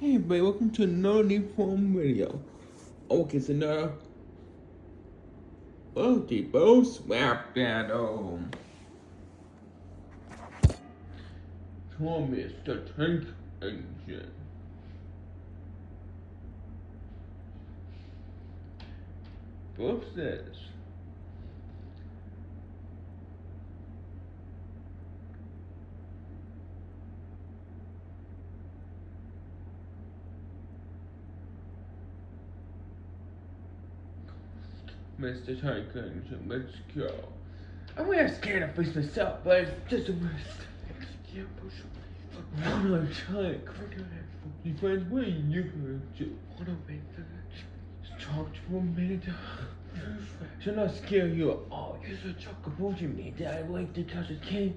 Hey everybody, welcome to another new form video. Okay, so now both swap battle. Thomas the Tank Engine. Both says Mr. Tank Engine, let's go. I'm not scared to face myself, but it's just a risk. One of tank. Your friends, what are you going to do? Talk for a minute. Should not scare you at all. You're so chockable to me that I wait to touch the king.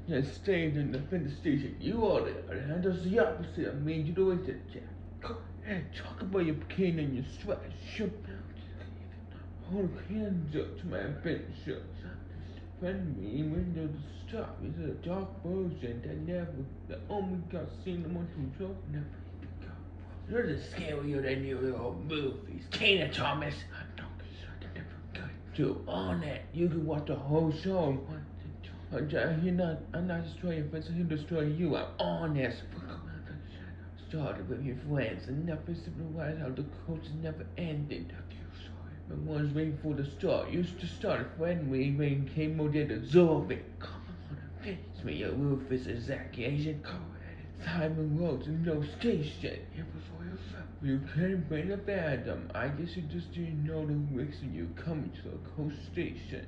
And stayed in the fence station. You are the other hand does the opposite. I mean, you do it, Jack. Talk about your king and your sweat. Hold hands up to my adventure. Friend me when there's a stop. It's a dark version that only got seen among control. Never go. You're just scarier than your old movies. Tina Thomas. To on it, you can watch the whole show. I'm not destroying friends, I'm destroying you. I'm honest. Started with your friends and never surprised how the coach never ended. But one's waiting for the start. Used to start a friend when came more there to absorb it. Come on, face me, your roof is a Zack Asian. Go ahead. Simon Roads and no station. Here before you fell. You can't bring a fandom. I guess you just didn't know the risks of you coming to a coast station.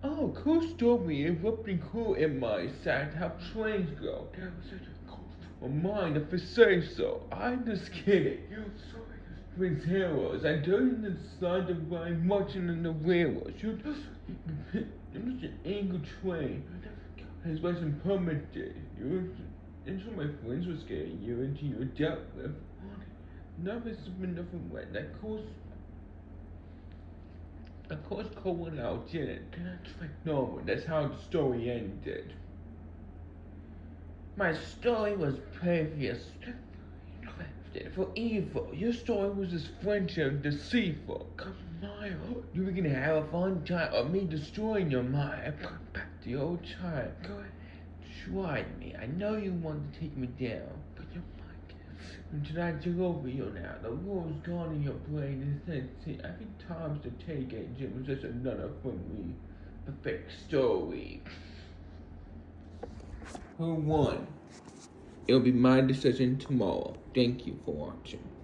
Oh, cool story. Erupting cool in my side. How trains go. That was such a cool story. Mine, if I say so. I'm just kidding. You sorry. With heroes, I don't decide to ride watching in the railroads. You're just an angry train. His wasn't permitted. Into my friends were scaring you into your death with. Nothing's been different way. Of course, Cohen out didn't. No, that's how the story ended. My story was previous. For evil. Your story was just friendship deceitful. Come on, you were gonna have a fun time of me destroying your mind. Back to your old time. Go ahead. Try me. I know you want to take me down, but your mind until I took over you now. The war's gone in your brain. Every time's the take engine was just another from me. Perfect story. Who won? It'll be my decision tomorrow. Thank you for watching.